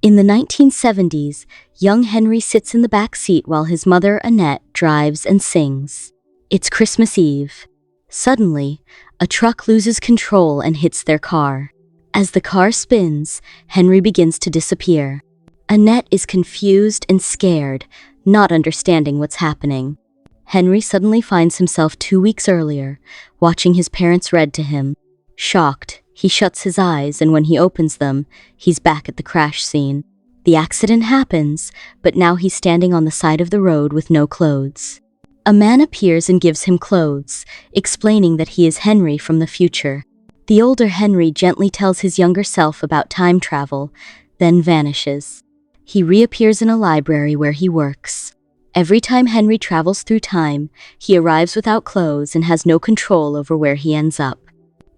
In the 1970s, young Henry sits in the back seat while his mother, Annette, drives and sings. It's Christmas Eve. Suddenly, a truck loses control and hits their car. As the car spins, Henry begins to disappear. Annette is confused and scared, not understanding what's happening. Henry suddenly finds himself 2 weeks earlier, watching his parents read to him. Shocked, he shuts his eyes, and when he opens them, he's back at the crash scene. The accident happens, but now he's standing on the side of the road with no clothes. A man appears and gives him clothes, explaining that he is Henry from the future. The older Henry gently tells his younger self about time travel, then vanishes. He reappears in a library where he works. Every time Henry travels through time, he arrives without clothes and has no control over where he ends up.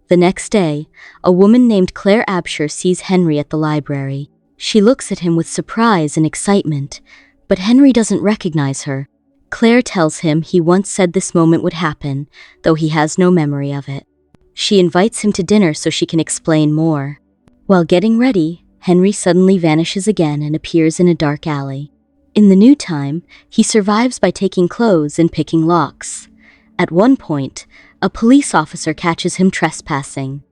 The next day, a woman named Claire Absher sees Henry at the library. She looks at him with surprise and excitement, but Henry doesn't recognize her. Claire tells him he once said this moment would happen, though he has no memory of it. She invites him to dinner so she can explain more. While getting ready, Henry suddenly vanishes again and appears in a dark alley. In the new time, he survives by taking clothes and picking locks. At one point, a police officer catches him trespassing.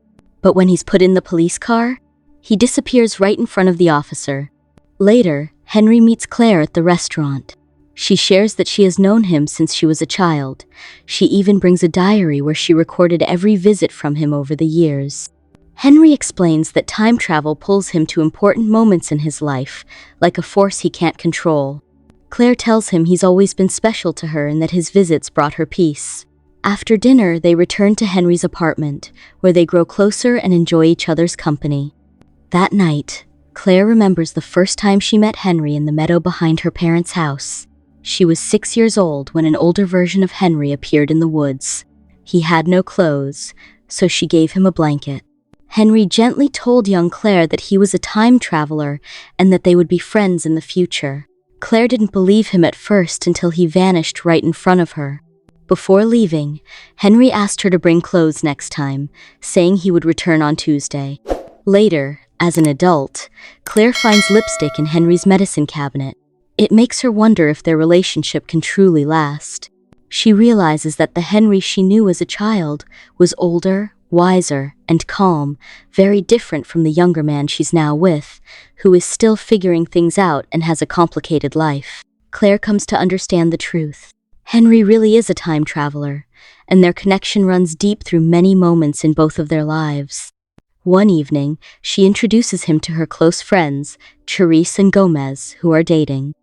But when he's put in the police car, he disappears right in front of the officer. Later, Henry meets Claire at the restaurant. She shares that she has known him since she was a child. She even brings a diary where she recorded every visit from him over the years. Henry explains that time travel pulls him to important moments in his life, like a force he can't control. Claire tells him he's always been special to her and that his visits brought her peace. After dinner, they return to Henry's apartment, where they grow closer and enjoy each other's company. That night, Claire remembers the first time she met Henry in the meadow behind her parents' house. She was 6 years old when an older version of Henry appeared in the woods. He had no clothes, so she gave him a blanket. Henry gently told young Claire that he was a time traveler and that they would be friends in the future. Claire didn't believe him at first until he vanished right in front of her. Before leaving, Henry asked her to bring clothes next time, saying he would return on Tuesday. Later, as an adult, Claire finds lipstick in Henry's medicine cabinet. It makes her wonder if their relationship can truly last. She realizes that the Henry she knew as a child was older, wiser, and calm, very different from the younger man she's now with, who is still figuring things out and has a complicated life. Claire comes to understand the truth. Henry really is a time traveler, and their connection runs deep through many moments in both of their lives. One evening, she introduces him to her close friends, Charisse and Gomez, who are dating.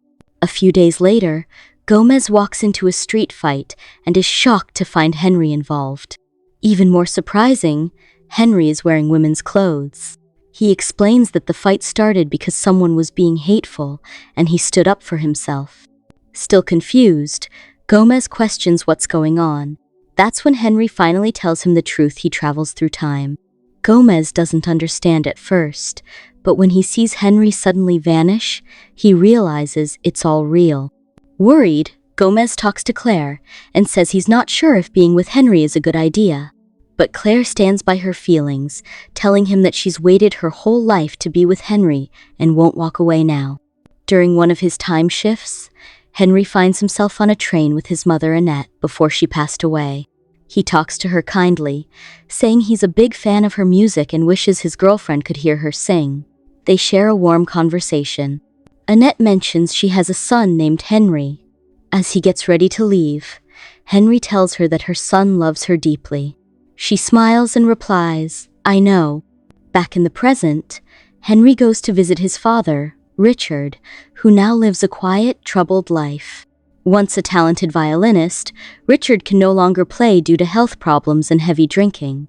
A few days later, Gomez walks into a street fight and is shocked to find Henry involved. Even more surprising, Henry is wearing women's clothes. He explains that the fight started because someone was being hateful, and he stood up for himself. Still confused, Gomez questions what's going on. That's when Henry finally tells him the truth: he travels through time. Gomez doesn't understand at first, but when he sees Henry suddenly vanish, he realizes it's all real. Worried, Gomez talks to Claire and says he's not sure if being with Henry is a good idea. But Claire stands by her feelings, telling him that she's waited her whole life to be with Henry and won't walk away now. During one of his time shifts, Henry finds himself on a train with his mother Annette before she passed away. He talks to her kindly, saying he's a big fan of her music and wishes his girlfriend could hear her sing. They share a warm conversation. Annette mentions she has a son named Henry. As he gets ready to leave, Henry tells her that her son loves her deeply. She smiles and replies, "I know." Back in the present, Henry goes to visit his father, Richard, who now lives a quiet, troubled life. Once a talented violinist, Richard can no longer play due to health problems and heavy drinking.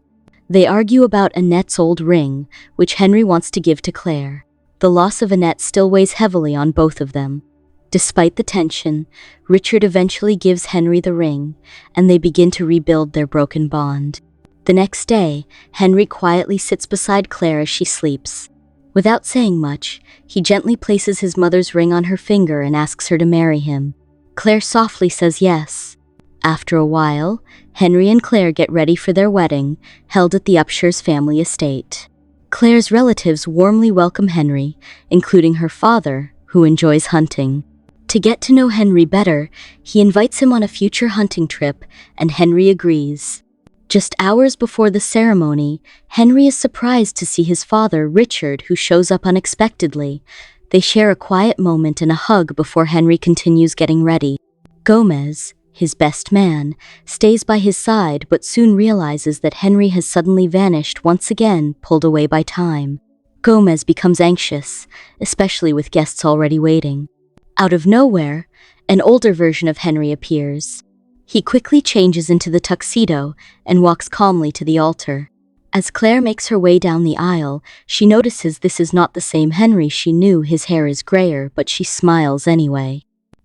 They argue about Annette's old ring, which Henry wants to give to Claire. The loss of Annette still weighs heavily on both of them. Despite the tension, Richard eventually gives Henry the ring, and they begin to rebuild their broken bond. The next day, Henry quietly sits beside Claire as she sleeps. Without saying much, he gently places his mother's ring on her finger and asks her to marry him. Claire softly says yes. After a while, Henry and Claire get ready for their wedding, held at the Upshur's family estate. Claire's relatives warmly welcome Henry, including her father, who enjoys hunting. To get to know Henry better, he invites him on a future hunting trip, and Henry agrees. Just hours before the ceremony, Henry is surprised to see his father, Richard, who shows up unexpectedly. They share a quiet moment and a hug before Henry continues getting ready. Gomez, his best man, stays by his side but soon realizes that Henry has suddenly vanished once again, pulled away by time. Gomez becomes anxious, especially with guests already waiting. Out of nowhere, an older version of Henry appears. He quickly changes into the tuxedo and walks calmly to the altar. As Claire makes her way down the aisle, she notices this is not the same Henry she knew. His hair is grayer, but she smiles anyway.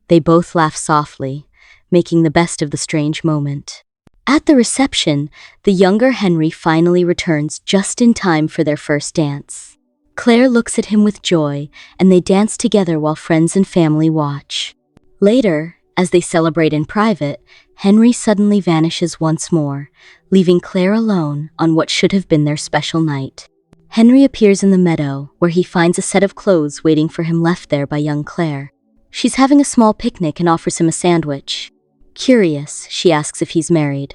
They both laugh softly, making the best of the strange moment. At the reception, the younger Henry finally returns just in time for their first dance. Claire looks at him with joy, and they dance together while friends and family watch. Later, as they celebrate in private, Henry suddenly vanishes once more, leaving Claire alone on what should have been their special night. Henry appears in the meadow, where he finds a set of clothes waiting for him left there by young Claire. She's having a small picnic and offers him a sandwich. Curious, she asks if he's married.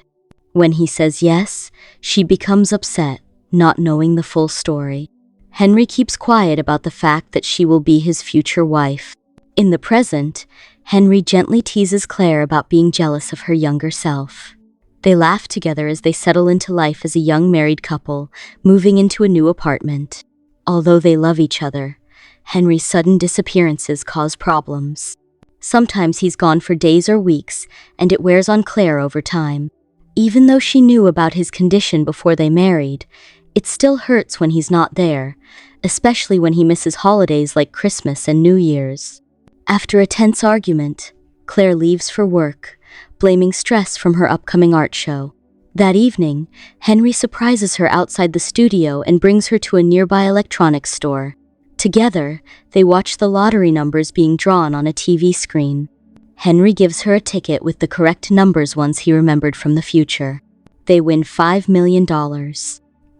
When he says yes, she becomes upset, not knowing the full story. Henry keeps quiet about the fact that she will be his future wife. In the present, Henry gently teases Claire about being jealous of her younger self. They laugh together as they settle into life as a young married couple, moving into a new apartment. Although they love each other, Henry's sudden disappearances cause problems. Sometimes he's gone for days or weeks, and it wears on Claire over time. Even though she knew about his condition before they married, it still hurts when he's not there, especially when he misses holidays like Christmas and New Year's. After a tense argument, Claire leaves for work, blaming stress from her upcoming art show. That evening, Henry surprises her outside the studio and brings her to a nearby electronics store. Together, they watch the lottery numbers being drawn on a TV screen. Henry gives her a ticket with the correct numbers, ones he remembered from the future. They win $5 million.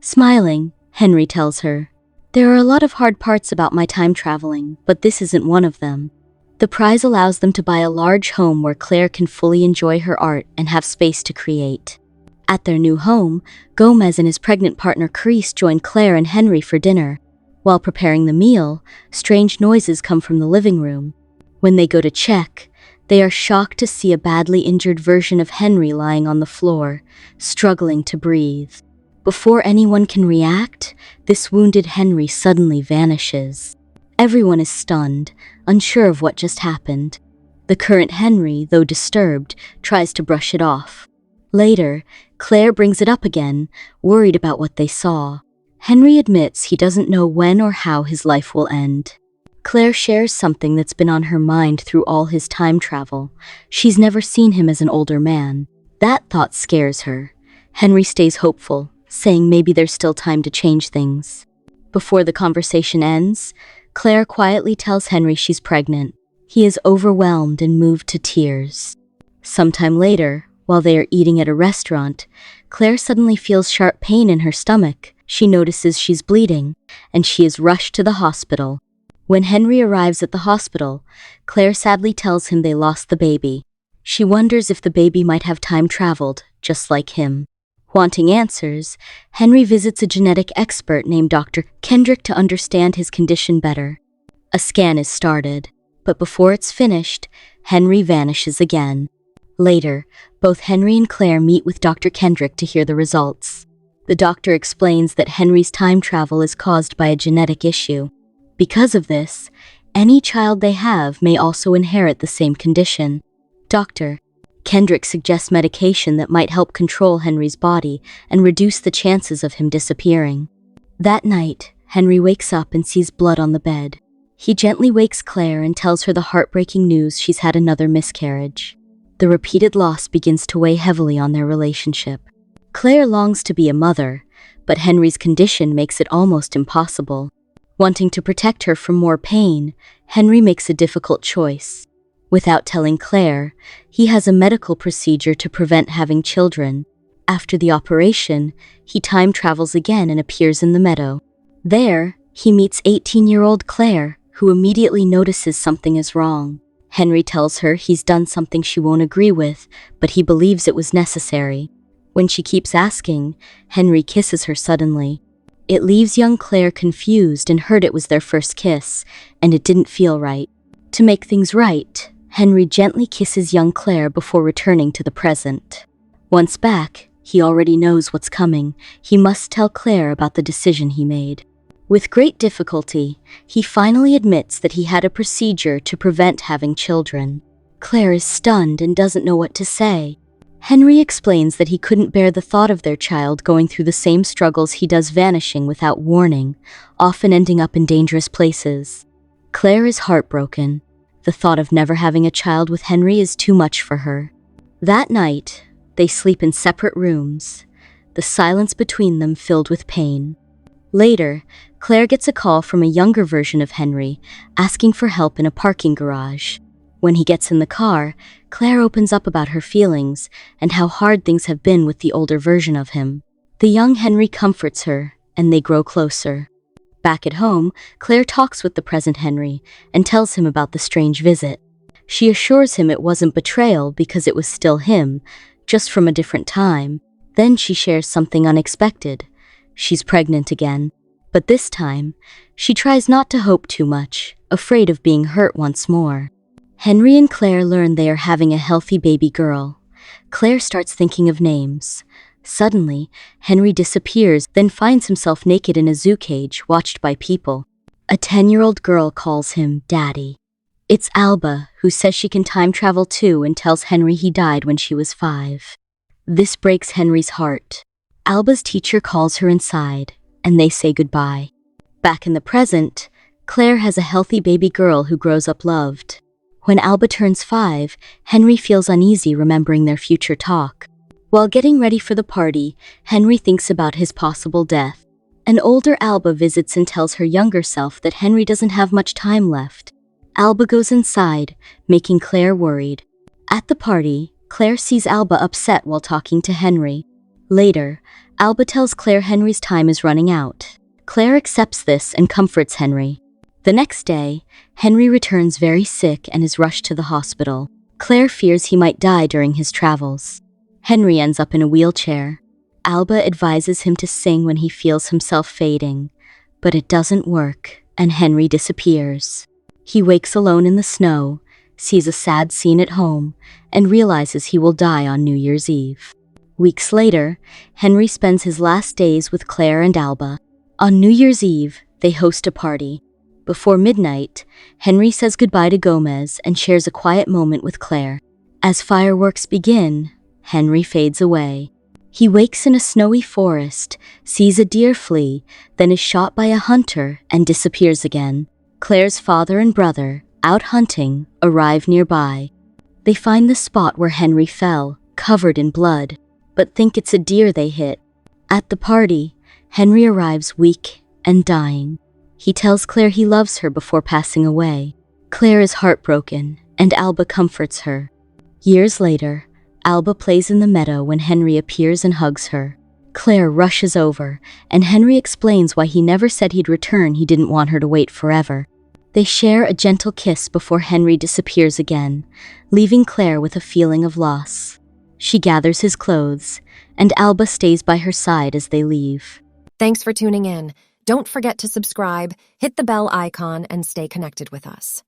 Smiling, Henry tells her, "There are a lot of hard parts about my time traveling, but this isn't one of them." The prize allows them to buy a large home where Claire can fully enjoy her art and have space to create. At their new home, Gomez and his pregnant partner Carice join Claire and Henry for dinner. While preparing the meal, strange noises come from the living room. When they go to check, they are shocked to see a badly injured version of Henry lying on the floor, struggling to breathe. Before anyone can react, this wounded Henry suddenly vanishes. Everyone is stunned, unsure of what just happened. The current Henry, though disturbed, tries to brush it off. Later, Claire brings it up again, worried about what they saw. Henry admits he doesn't know when or how his life will end. Claire shares something that's been on her mind through all his time travel. She's never seen him as an older man. That thought scares her. Henry stays hopeful, saying maybe there's still time to change things. Before the conversation ends, Claire quietly tells Henry she's pregnant. He is overwhelmed and moved to tears. Sometime later, while they are eating at a restaurant, Claire suddenly feels sharp pain in her stomach. She notices she's bleeding, and she is rushed to the hospital. When Henry arrives at the hospital, Claire sadly tells him they lost the baby. She wonders if the baby might have time traveled, just like him. Wanting answers, Henry visits a genetic expert named Dr. Kendrick to understand his condition better. A scan is started, but before it's finished, Henry vanishes again. Later, both Henry and Claire meet with Dr. Kendrick to hear the results. The doctor explains that Henry's time travel is caused by a genetic issue. Because of this, any child they have may also inherit the same condition. Dr. Kendrick suggests medication that might help control Henry's body and reduce the chances of him disappearing. That night, Henry wakes up and sees blood on the bed. He gently wakes Claire and tells her the heartbreaking news: she's had another miscarriage. The repeated loss begins to weigh heavily on their relationship. Claire longs to be a mother, but Henry's condition makes it almost impossible. Wanting to protect her from more pain, Henry makes a difficult choice. Without telling Claire, he has a medical procedure to prevent having children. After the operation, he time travels again and appears in the meadow. There, he meets 18-year-old Claire, who immediately notices something is wrong. Henry tells her he's done something she won't agree with, but he believes it was necessary. When she keeps asking, Henry kisses her suddenly. It leaves young Claire confused and hurt. It was their first kiss, and it didn't feel right. To make things right, Henry gently kisses young Claire before returning to the present. Once back, he already knows what's coming. He must tell Claire about the decision he made. With great difficulty, he finally admits that he had a procedure to prevent having children. Claire is stunned and doesn't know what to say. Henry explains that he couldn't bear the thought of their child going through the same struggles he does, vanishing without warning, often ending up in dangerous places. Claire is heartbroken. The thought of never having a child with Henry is too much for her. That night, they sleep in separate rooms, the silence between them filled with pain. Later, Claire gets a call from a younger version of Henry, asking for help in a parking garage. When he gets in the car, Claire opens up about her feelings and how hard things have been with the older version of him. The young Henry comforts her, and they grow closer. Back at home, Claire talks with the present Henry and tells him about the strange visit. She assures him it wasn't betrayal because it was still him, just from a different time. Then she shares something unexpected. She's pregnant again. But this time, she tries not to hope too much, afraid of being hurt once more. Henry and Claire learn they are having a healthy baby girl. Claire starts thinking of names. Suddenly, Henry disappears, then finds himself naked in a zoo cage, watched by people. A 10-year-old girl calls him Daddy. It's Alba, who says she can time travel too and tells Henry he died when she was 5. This breaks Henry's heart. Alba's teacher calls her inside, and they say goodbye. Back in the present, Claire has a healthy baby girl who grows up loved. When Alba turns 5, Henry feels uneasy remembering their future talk. While getting ready for the party, Henry thinks about his possible death. An older Alba visits and tells her younger self that Henry doesn't have much time left. Alba goes inside, making Claire worried. At the party, Claire sees Alba upset while talking to Henry. Later, Alba tells Claire Henry's time is running out. Claire accepts this and comforts Henry. The next day, Henry returns very sick and is rushed to the hospital. Claire fears he might die during his travels. Henry ends up in a wheelchair. Alba advises him to sing when he feels himself fading, but it doesn't work, and Henry disappears. He wakes alone in the snow, sees a sad scene at home, and realizes he will die on New Year's Eve. Weeks later, Henry spends his last days with Claire and Alba. On New Year's Eve, they host a party. Before midnight, Henry says goodbye to Gomez and shares a quiet moment with Claire. As fireworks begin, Henry fades away. He wakes in a snowy forest, sees a deer flee, then is shot by a hunter and disappears again. Claire's father and brother, out hunting, arrive nearby. They find the spot where Henry fell, covered in blood, but think it's a deer they hit. At the party, Henry arrives weak and dying. He tells Claire he loves her before passing away. Claire is heartbroken, and Alba comforts her. Years later, Alba plays in the meadow when Henry appears and hugs her. Claire rushes over, and Henry explains why he never said he'd return. He didn't want her to wait forever. They share a gentle kiss before Henry disappears again, leaving Claire with a feeling of loss. She gathers his clothes, and Alba stays by her side as they leave. Thanks for tuning in. Don't forget to subscribe, hit the bell icon, and stay connected with us.